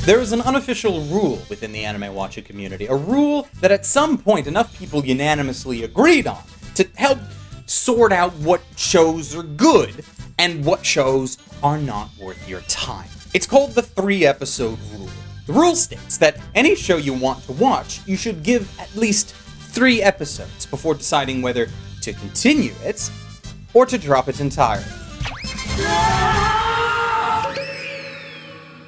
There is an unofficial rule within the anime watching community, a rule that at some point enough people unanimously agreed on to help sort out what shows are good and what shows are not worth your time. It's called the 3-episode rule. The rule states that any show you want to watch, you should give at least 3 episodes before deciding whether to continue it or to drop it entirely.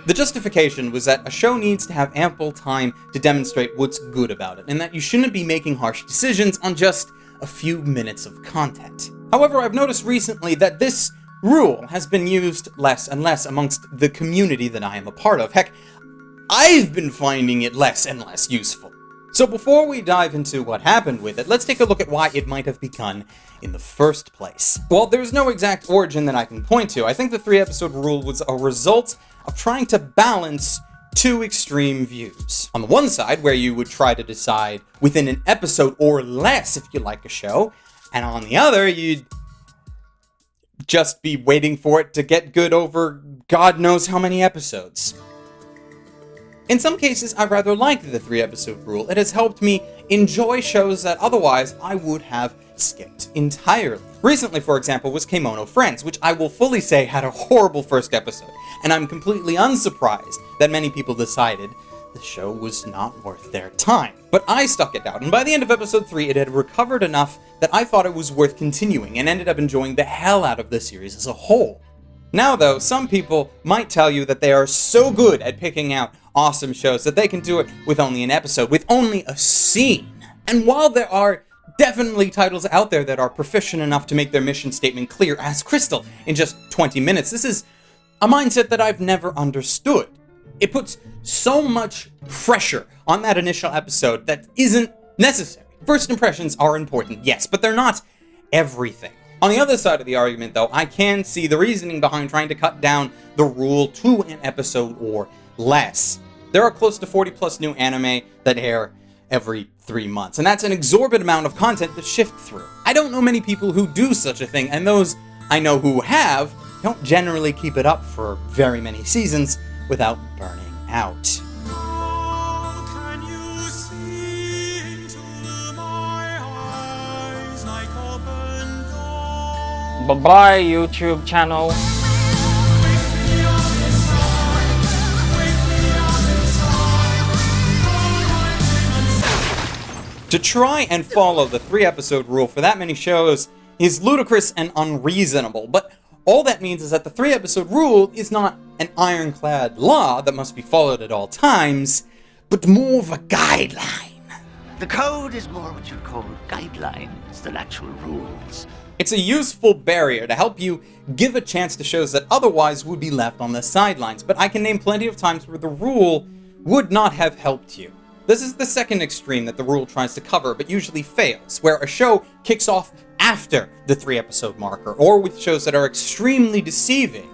The justification was that a show needs to have ample time to demonstrate what's good about it, and that you shouldn't be making harsh decisions on just a few minutes of content. However, I've noticed recently that this rule has been used less and less amongst the community that I am a part of. Heck, I've been finding it less and less useful. So before we dive into what happened with it, let's take a look at why it might have begun in the first place. While there's no exact origin that I can point to, I think the 3-episode rule was a result of trying to balance 2 extreme views. On the one side, where you would try to decide within an episode or less if you like a show, and on the other, you'd just be waiting for it to get good over God knows how many episodes. In some cases, I rather like the 3-episode rule. It has helped me enjoy shows that otherwise I would have skipped entirely. Recently, for example, was Kemono Friends, which I will fully say had a horrible first episode, and I'm completely unsurprised that many people decided the show was not worth their time. But I stuck it out, and by the end of episode 3, it had recovered enough that I thought it was worth continuing, and ended up enjoying the hell out of the series as a whole. Now though, some people might tell you that they are so good at picking out awesome shows that they can do it with only an episode, with only a scene. And while there are definitely titles out there that are proficient enough to make their mission statement clear as crystal in just 20 minutes, this is a mindset that I've never understood. It puts so much pressure on that initial episode that isn't necessary. First impressions are important, yes, but they're not everything. On the other side of the argument, though, I can see the reasoning behind trying to cut down the rule to an episode or less. There are close to 40 plus new anime that air every 3 months, and that's an exorbitant amount of content to shift through. I don't know many people who do such a thing, and those I know who have don't generally keep it up for very many seasons without burning out. Bye-bye, YouTube channel. To try and follow the 3-episode rule for that many shows is ludicrous and unreasonable, but all that means is that the 3-episode rule is not an ironclad law that must be followed at all times, but more of a guideline. The code is more what you'd call guidelines than actual rules. It's a useful barrier to help you give a chance to shows that otherwise would be left on the sidelines, but I can name plenty of times where the rule would not have helped you. This is the second extreme that the rule tries to cover, but usually fails, where a show kicks off after the 3-episode marker, or with shows that are extremely deceiving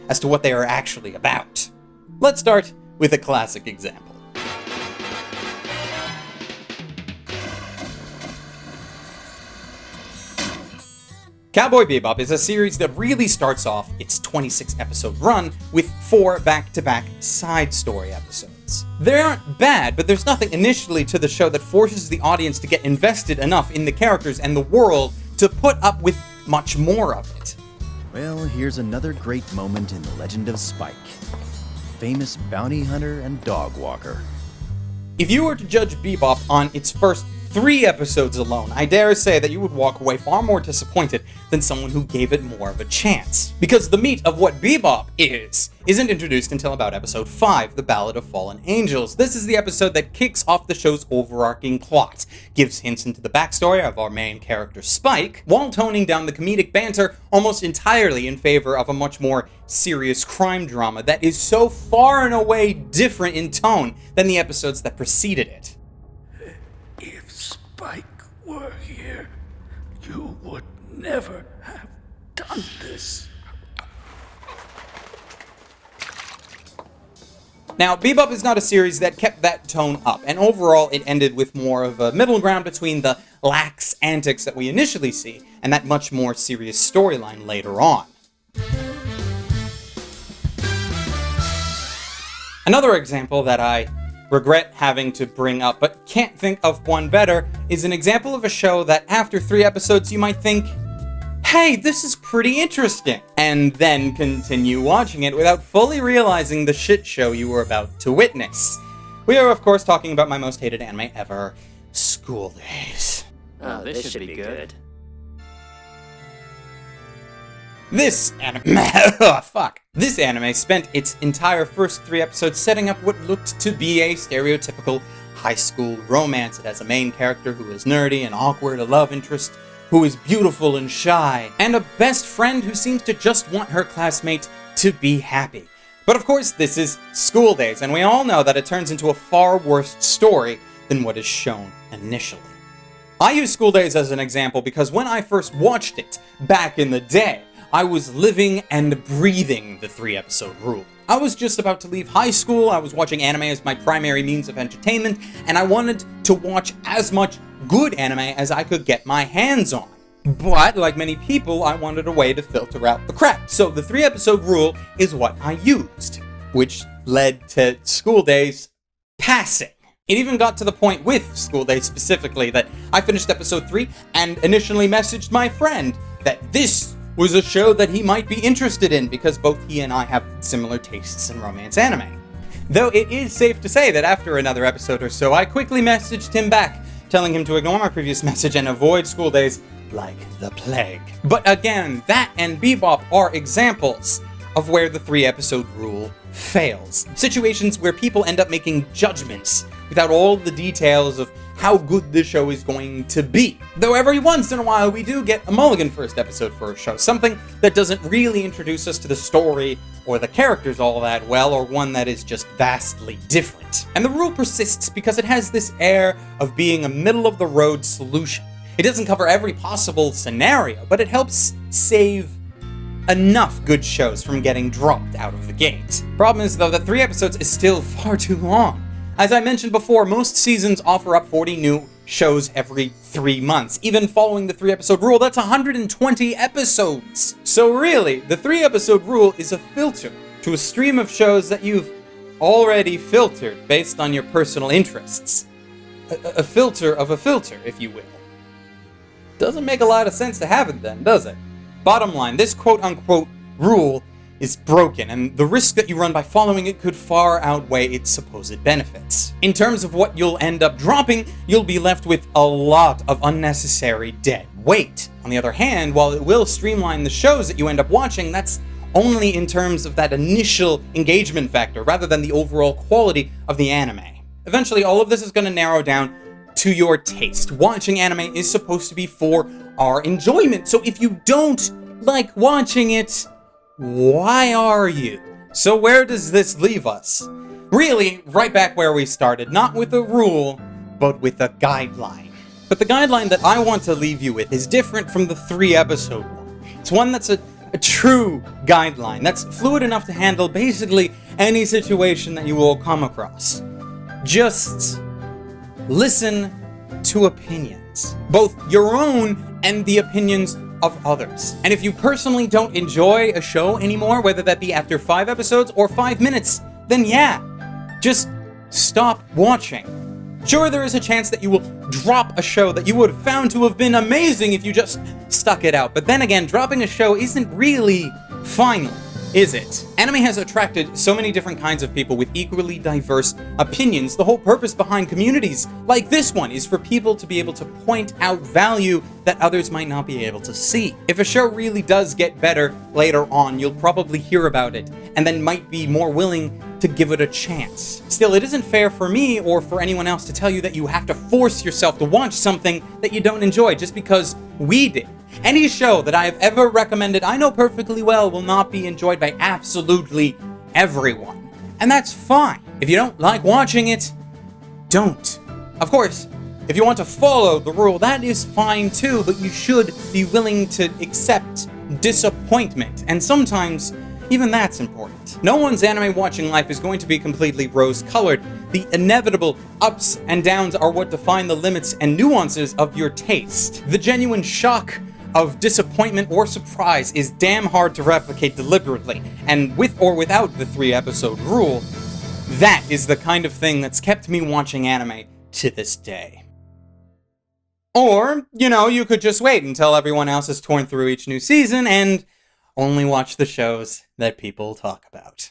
as to what they are actually about. Let's start with a classic example. Cowboy Bebop is a series that really starts off its 26-episode run with 4 back-to-back side story episodes. They aren't bad, but there's nothing initially to the show that forces the audience to get invested enough in the characters and the world to put up with much more of it. Well, here's another great moment in the legend of Spike. Famous bounty hunter and dog walker. If you were to judge Bebop on its first 3 episodes alone, I dare say that you would walk away far more disappointed than someone who gave it more of a chance. Because the meat of what Bebop isn't introduced until about episode 5, the Ballad of Fallen Angels. This is the episode that kicks off the show's overarching plot, gives hints into the backstory of our main character Spike, while toning down the comedic banter almost entirely in favor of a much more serious crime drama that is so far and away different in tone than the episodes that preceded it. If Spike were here, you would never have done this. Now, Bebop is not a series that kept that tone up, and overall it ended with more of a middle ground between the lax antics that we initially see and that much more serious storyline later on. Another example that I regret having to bring up, but can't think of one better, is an example of a show that after 3 episodes you might think, hey, this is pretty interesting, and then continue watching it without fully realizing the shit show you were about to witness. We are, of course, talking about my most hated anime ever, School Days. Oh, this should be good. This anime This anime spent its entire first 3 episodes setting up what looked to be a stereotypical high school romance. It has a main character who is nerdy and awkward, a love interest who is beautiful and shy, and a best friend who seems to just want her classmate to be happy. But of course, this is School Days, and we all know that it turns into a far worse story than what is shown initially. I use School Days as an example because when I first watched it back in the day, I was living and breathing the 3-episode rule. I was just about to leave high school, I was watching anime as my primary means of entertainment, and I wanted to watch as much good anime as I could get my hands on. But, like many people, I wanted a way to filter out the crap. So the 3-episode rule is what I used, which led to School Days passing. It even got to the point with School Days specifically that I finished episode 3 and initially messaged my friend that this was a show that he might be interested in because both he and I have similar tastes in romance anime. Though it is safe to say that after another episode or so, I quickly messaged him back, telling him to ignore my previous message and avoid School Days like the plague. But again, that and Bebop are examples of where the 3-episode rule fails. Situations where people end up making judgments without all the details of how good the show is going to be. Though every once in a while we do get a mulligan first episode for a show, something that doesn't really introduce us to the story or the characters all that well, or one that is just vastly different. And the rule persists because it has this air of being a middle-of-the-road solution. It doesn't cover every possible scenario, but it helps save enough good shows from getting dropped out of the gate. Problem is, though, that 3 episodes is still far too long. As I mentioned before, most seasons offer up 40 new shows every 3 months. Even following the 3-episode rule, that's 120 episodes. So really, the 3-episode rule is a filter to a stream of shows that you've already filtered based on your personal interests. A filter of a filter, if you will. Doesn't make a lot of sense to have it then, does it? Bottom line, this quote-unquote rule is broken, and the risk that you run by following it could far outweigh its supposed benefits. In terms of what you'll end up dropping, you'll be left with a lot of unnecessary dead weight. On the other hand, while it will streamline the shows that you end up watching, that's only in terms of that initial engagement factor, rather than the overall quality of the anime. Eventually, all of this is going to narrow down to your taste. Watching anime is supposed to be for our enjoyment, so if you don't like watching it, why are you? So where does this leave us? Really, right back where we started, not with a rule, but with a guideline. But the guideline that I want to leave you with is different from the 3-episode one. It's one that's a true guideline, that's fluid enough to handle basically any situation that you will come across. Just listen to opinions, both your own and the opinions of others. And if you personally don't enjoy a show anymore, whether that be after 5 episodes or 5 minutes, then yeah, just stop watching. Sure, there is a chance that you will drop a show that you would have found to have been amazing if you just stuck it out. But then again, dropping a show isn't really final, is it? Anime has attracted so many different kinds of people with equally diverse opinions. The whole purpose behind communities like this one is for people to be able to point out value that others might not be able to see. If a show really does get better later on, you'll probably hear about it, and then might be more willing to give it a chance. Still, it isn't fair for me or for anyone else to tell you that you have to force yourself to watch something that you don't enjoy just because we did. Any show that I have ever recommended, I know perfectly well will not be enjoyed by absolutely everyone. And that's fine. If you don't like watching it, don't. Of course, if you want to follow the rule, that is fine too, but you should be willing to accept disappointment. And sometimes, even that's important. No one's anime watching life is going to be completely rose-colored. The inevitable ups and downs are what define the limits and nuances of your taste. The genuine shock of disappointment or surprise is damn hard to replicate deliberately, and with or without the 3-episode rule, That is the kind of thing that's kept me watching anime to this day. Or, you could just wait until everyone else has torn through each new season and only watch the shows that people talk about.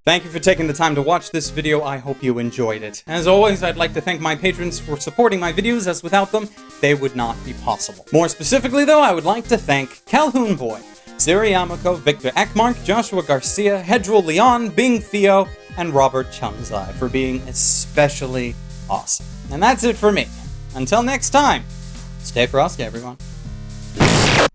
Thank you for taking the time to watch this video. I hope you enjoyed it. As always, I'd like to thank my patrons for supporting my videos, as without them, they would not be possible. More specifically, though, I would like to thank Calhoun Boy, Siri Yamako, Victor Ekmark, Joshua Garcia, Hedril Leon, Bing Theo, and Robert Chungzai for being especially awesome. And that's it for me. Until next time, stay frosty, everyone.